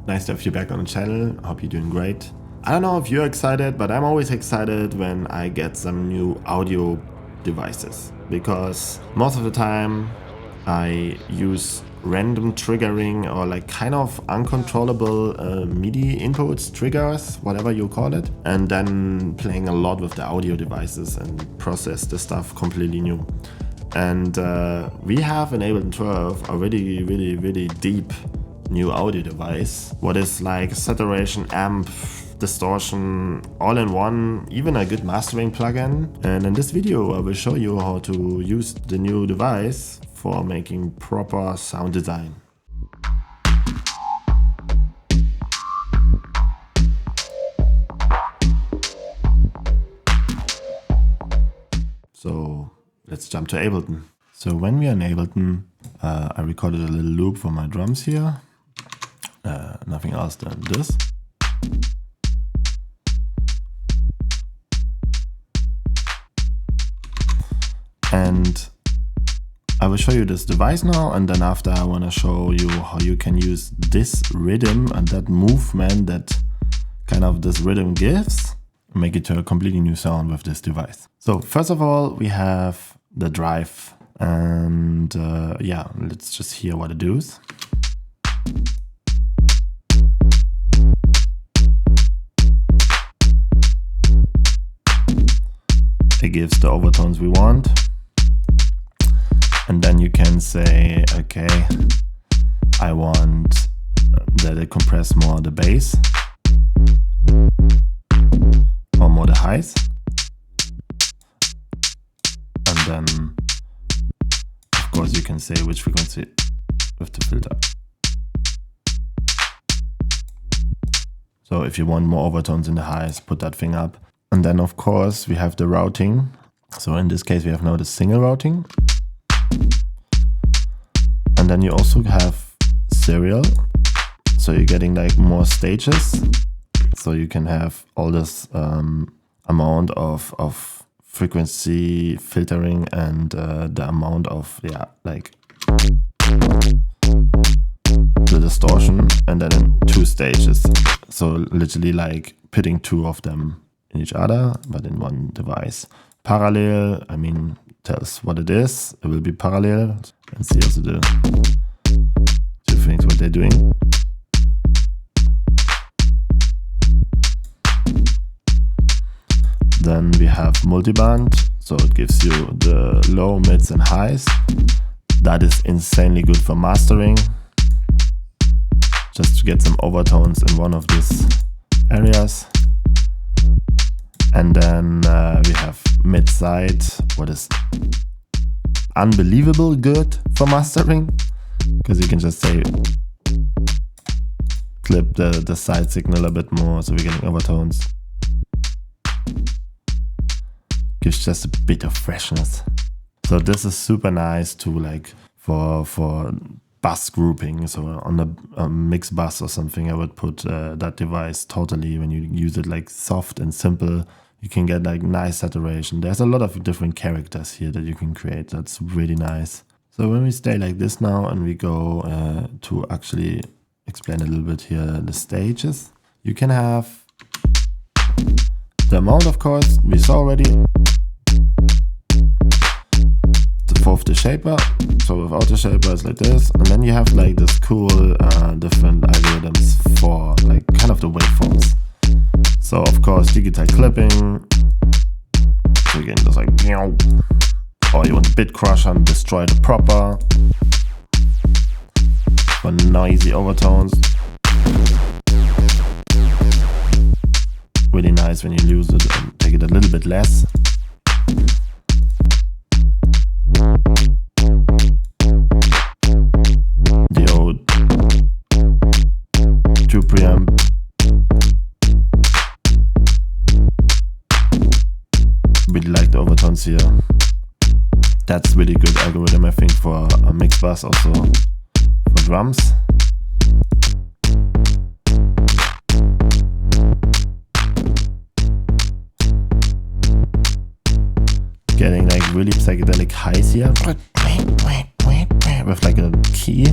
Nice to have you back on the channel. Hope you're doing great. I don't know if you're excited, but I'm always excited when I get some new audio devices, because most of the time I use random triggering or like kind of uncontrollable MIDI inputs, triggers, whatever you call it, and then playing a lot with the audio devices and process the stuff completely new. And we have in Ableton 12 a really deep new audio device, what is like saturation, amp, distortion, all in one, even a good mastering plugin. And in this video I will show you how to use the new device for making proper sound design. So let's jump to Ableton. So when we are in Ableton, I recorded a little loop for my drums here. Nothing else than this. And I will show you this device now, and then after I want to show you how you can use this rhythm and that movement that kind of this rhythm gives, and make it to a completely new sound with this device. So first of all, we have the drive, and yeah, let's just hear what it does. It gives the overtones we want. And then you can say, okay, I want that it compress more the bass or more the highs. And then, of course, you can say which frequency with the filter. So if you want more overtones in the highs, put that thing up. And then, of course, we have the routing. So in this case, we have now the single routing. And then you also have serial. So you're getting like more stages. So you can have all this amount of frequency filtering and the amount of, yeah, like the distortion, and then in 2 stages. So literally like pitting 2 of them in each other, but in one device. Parallel, I mean, tells what it is. It will be parallel. And see also the 2 things what they're doing. Then we have multiband, so it gives you the low, mids and highs. That is insanely good for mastering, just to get some overtones in one of these areas. And then we have mid side, what is unbelievable good for mastering, because you can just say clip the side signal a bit more, so we're getting overtones. Gives just a bit of freshness. So this is super nice to like for bass grouping. So on the mix bass or something, I would put that device totally. When you use it like soft and simple, you can get like nice saturation. There's a lot of different characters here that you can create. That's really nice. So when we stay like this now and we go to actually explain a little bit here the stages, you can have the amount, of course, we saw already. For the shaper, so without the shaper it's like this, and then you have like this cool different algorithms for like kind of the waveforms. So of course digital clipping, so again just like, or you want bit crush and destroy the proper for noisy overtones. Really nice when you use it and take it a little bit less. The old 2 preamp. Really like the overtones here. That's really good algorithm, I think, for a mix bass, also for drums. Getting like really psychedelic highs here with like a key.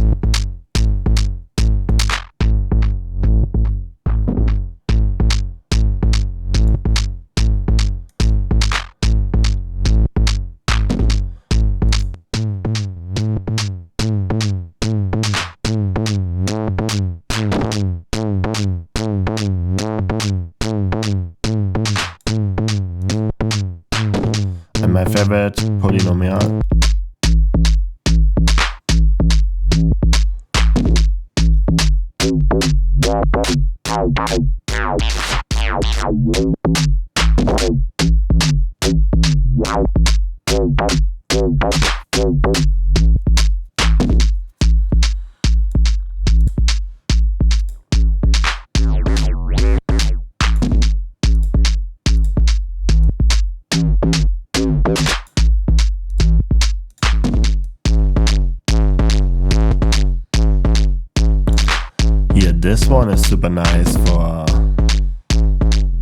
This one is super nice for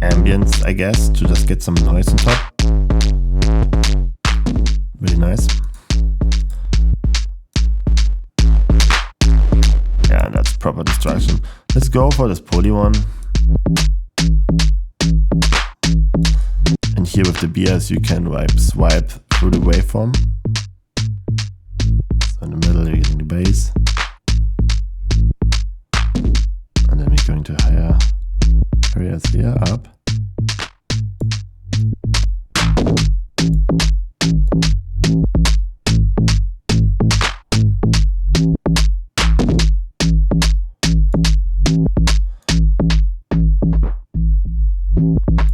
ambience, I guess, to just get some noise on top. Really nice. Yeah, that's proper distortion. Let's go for this poly one. And here with the BS you can swipe through the waveform. So in the middle you're getting the bass. And then we're going to higher areas here, up.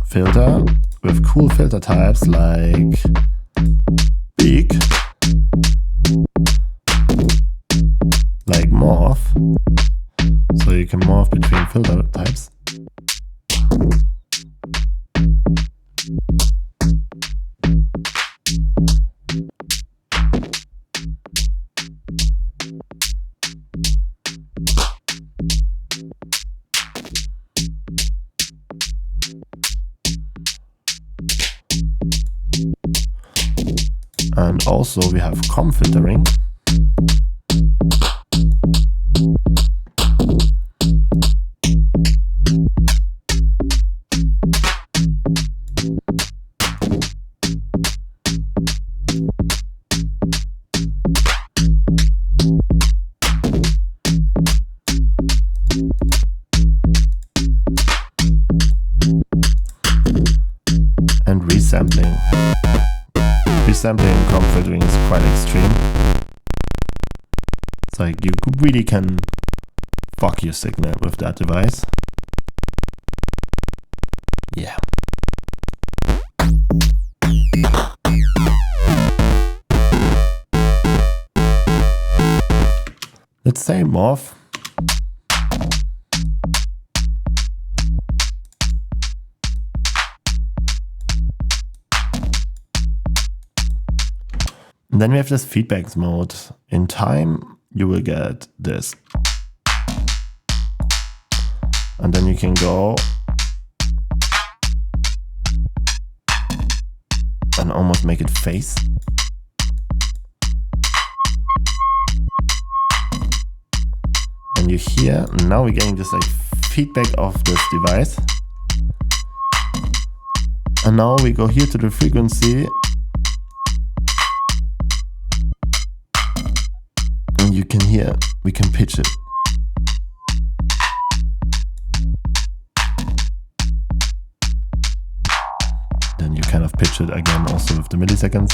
Filter with cool filter types like peak, like morph, so you can morph between filter types. And also we have comb filtering. And resampling. Resampling and comb filtering is quite extreme. It's like you really can fuck your signal with that device. Yeah. Let's say morph. And then we have this feedback mode. In time, you will get this. And then you can go and almost make it phase. And you hear, now we're getting this like feedback of this device. And now we go here to the frequency. And you can hear, we can pitch it. Then you kind of pitch it again also with the milliseconds.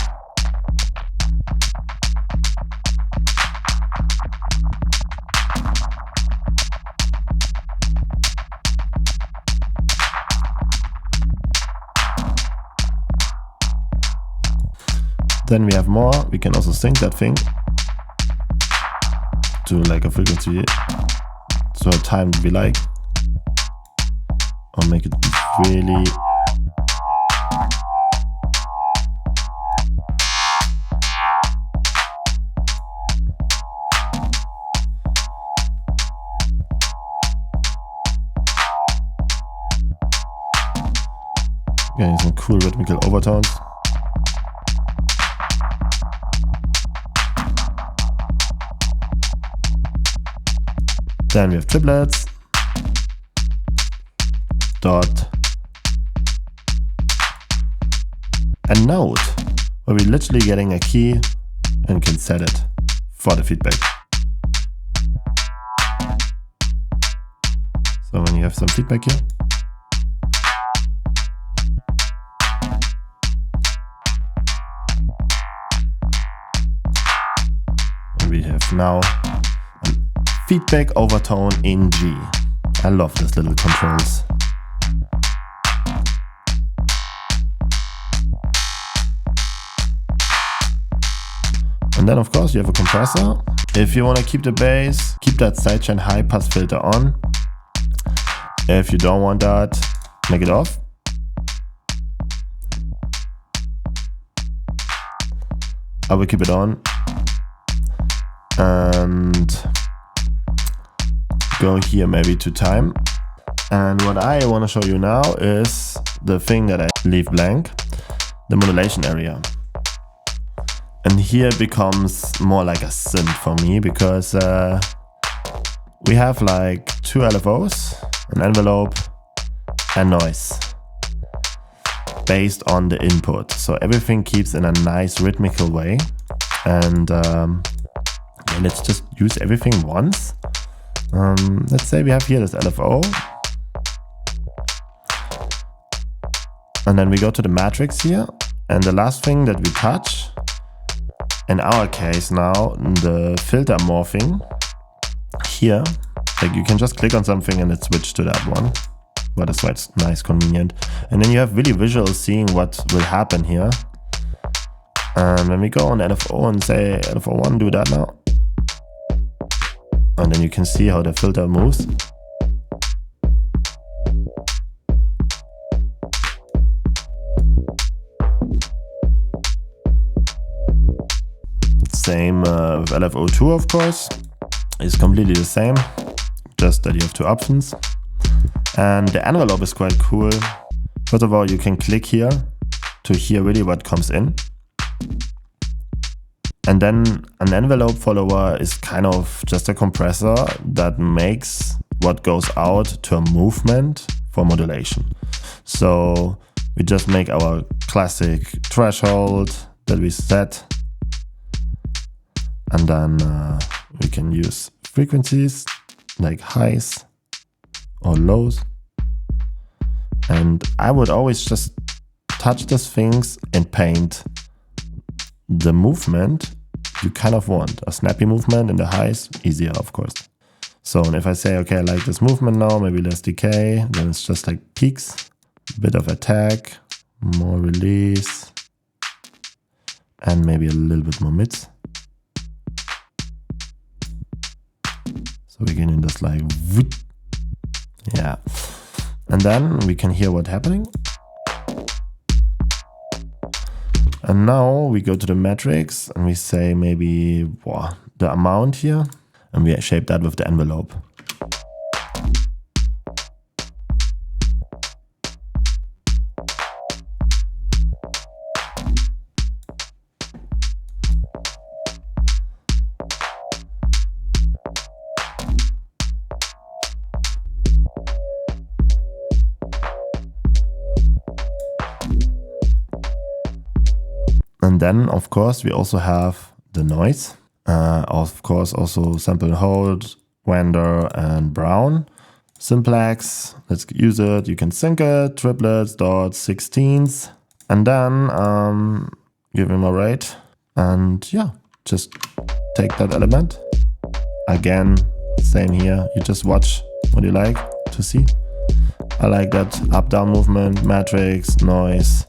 Then we have more, we can also sync that thing to like a frequency, so a time we like, or make it really getting some cool rhythmical overtones. Then we have triplets, dot, and note, where we're literally getting a key and can set it for the feedback. So when you have some feedback here, we have now feedback overtone in G. I love this little controls. And then of course you have a compressor. If you want to keep the bass, keep that sidechain high pass filter on. If you don't want that, make it off. I will keep it on. And go here maybe to time. And what I want to show you now is the thing that I leave blank, the modulation area. And here it becomes more like a synth for me, because we have like 2 LFOs, an envelope and noise based on the input. So everything keeps in a nice rhythmical way. And let's just use everything once. Let's say we have here this LFO. And then we go to the matrix here. And the last thing that we touch, in our case now, the filter morphing here, like you can just click on something and it switches to that one. Well, that's why it's nice, convenient. And then you have really visual seeing what will happen here. And when we go on LFO and say LFO1, do that now. And then you can see how the filter moves. Same with LFO2, of course. It's completely the same, just that you have 2 options. And the envelope is quite cool. First of all, you can click here to hear really what comes in. And then an envelope follower is kind of just a compressor that makes what goes out to a movement for modulation. So we just make our classic threshold that we set. And then we can use frequencies like highs or lows. And I would always just touch these things and paint the movement you kind of want. A snappy movement in the highs, easier of course. So and if I say, okay, I like this movement now, maybe less decay, then it's just like peaks, a bit of attack, more release, and maybe a little bit more mids. So we can just like, whoop. Yeah. And then we can hear what's happening. And now we go to the matrix and we say maybe the amount here, and we shape that with the envelope. And then, of course, we also have the noise. Of course, also sample and hold, render, and brown. Simplex, let's use it. You can sync it, triplets, dots, 16ths. And then give him a rate. And yeah, just take that element. Again, same here. You just watch what you like to see. I like that up-down movement, matrix, noise.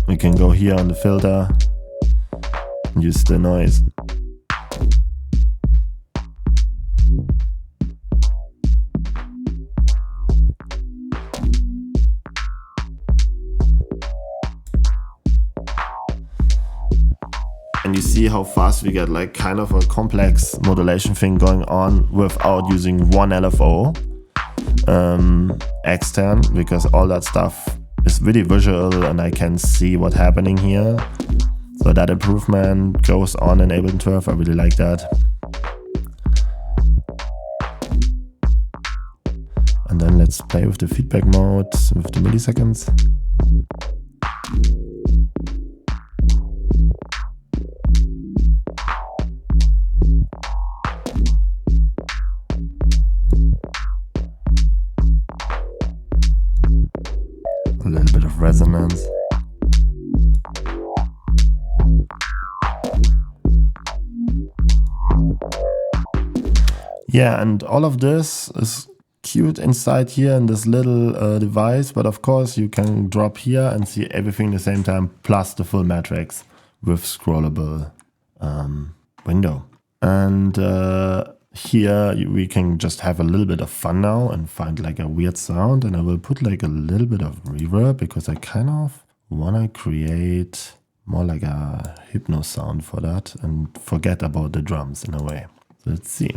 We can go here on the filter and use the noise. And you see how fast we get like kind of a complex modulation thing going on without using one LFO extern, because all that stuff is really visual and I can see what's happening here. So that improvement goes on in Ableton 12. I really like that. And then let's play with the feedback mode with the milliseconds. A little bit of resonance. Yeah, and all of this is cute inside here in this little device, but of course you can drop here and see everything at the same time, plus the full matrix with scrollable window. And here we can just have a little bit of fun now and find like a weird sound, and I will put like a little bit of reverb because I kind of want to create more like a hypno sound for that and forget about the drums in a way. So let's see.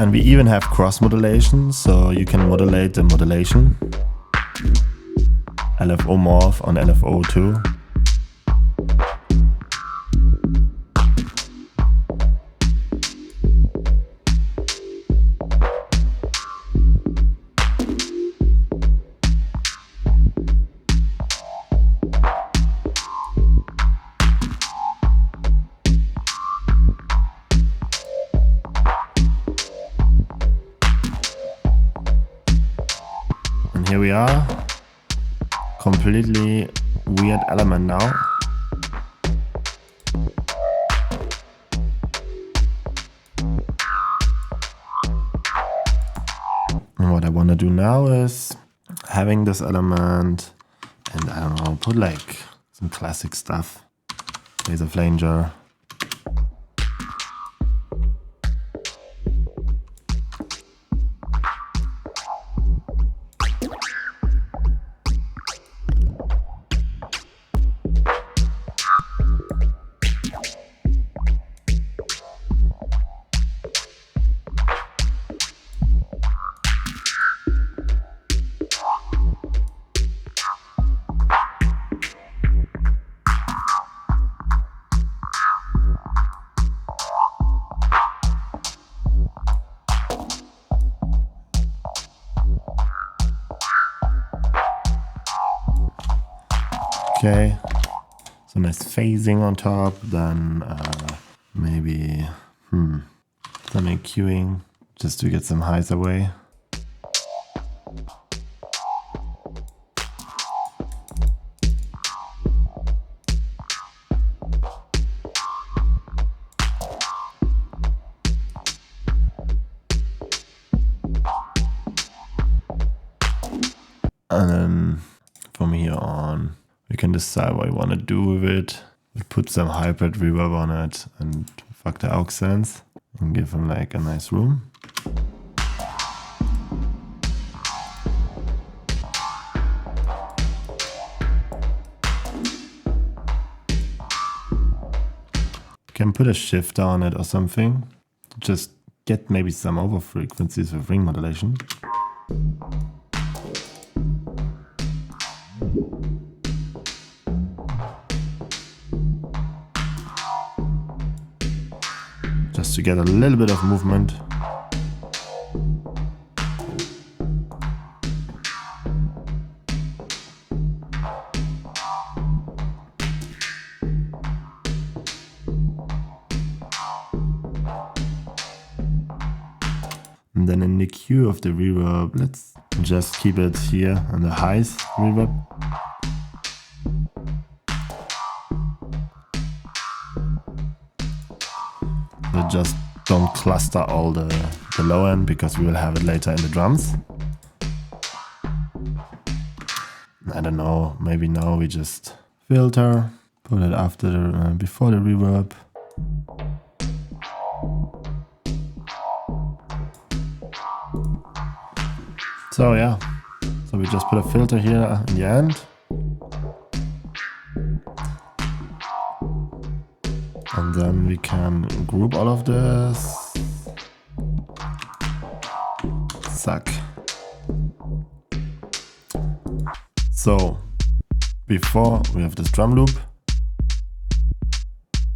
And we even have cross modulation, so you can modulate the modulation. LFO morph on LFO too. And here we are, completely weird element now. And what I want to do now is having this element and I don't know, put like some classic stuff, laser flanger. Okay, so nice phasing on top, then maybe some EQing just to get some highs away. And then from here on, we can decide what we want to do with it. We put some hybrid reverb on it and fuck the aux sense and give them like a nice room. Can put a shifter on it or something. Just get maybe some over frequencies with ring modulation. Just to get a little bit of movement. And then in the Q of the reverb, let's just keep it here on the highs reverb. So just don't cluster all the low end because we will have it later in the drums. I don't know, maybe now we just filter, put it after the, before the reverb. So yeah, so we just put a filter here in the end. And then we can group all of this. Suck. So before we have this drum loop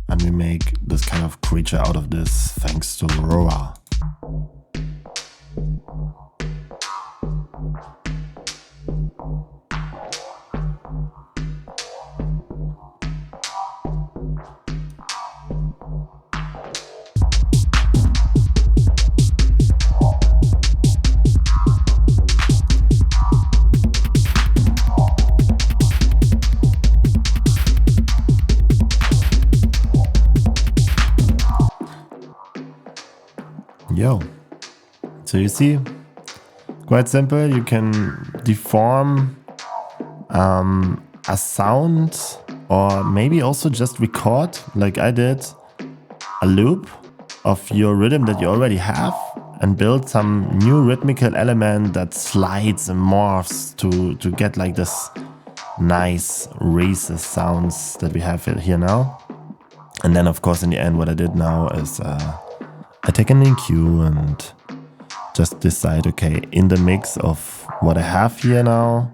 and we make this kind of creature out of this thanks to Roa. Yo, so you see, quite simple. You can deform a sound or maybe also just record, like I did, a loop of your rhythm that you already have and build some new rhythmical element that slides and morphs to get like this nice racist sounds that we have here now. And then of course in the end what I did now is I take an EQ and just decide, okay, in the mix of what I have here now,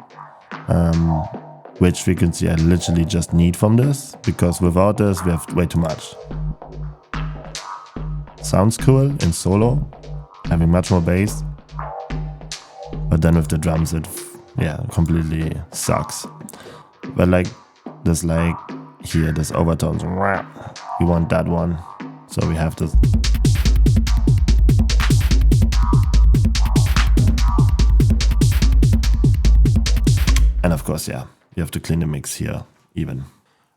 which frequency I literally just need from this, because without this we have way too much. Sounds cool in solo, having much more bass, but then with the drums it, yeah, completely sucks. But like this, like here, this overtones, we want that one, so we have this. And of course, yeah, you have to clean the mix here even.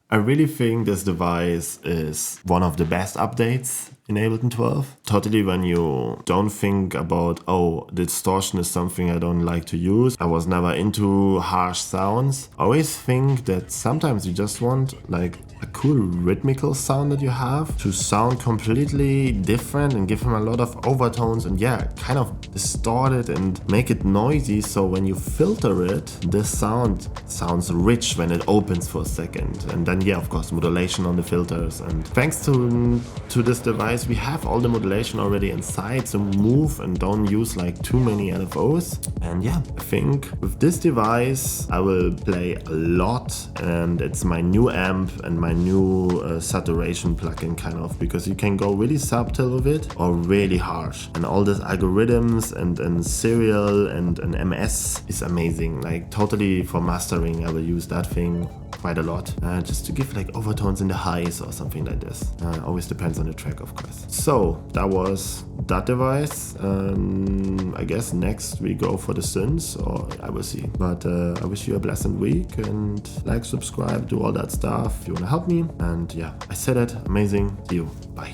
I really think this device is one of the best updates in Ableton 12. Totally when you don't think about, oh, distortion is something I don't like to use. I was never into harsh sounds. I always think that sometimes you just want like a cool rhythmical sound that you have to sound completely different and give him a lot of overtones and yeah, kind of distort it and make it noisy, so when you filter it, this sound sounds rich when it opens for a second. And then yeah, of course, modulation on the filters. And thanks to this device, we have all the modulation already inside, so move and don't use like too many LFOs. And yeah, I think with this device I will play a lot, and it's my new amp and my new saturation plugin kind of, because you can go really subtle with it or really harsh. And all these algorithms and serial and MS is amazing. Like totally for mastering I will use that thing quite a lot, just to give like overtones in the highs or something like this. Always depends on the track, of course. So that was that device. I guess next we go for the synths, or I will see. But I wish you a blessed week, and like, subscribe, do all that stuff if you want to help me. And yeah, I said it. Amazing. See you. Bye.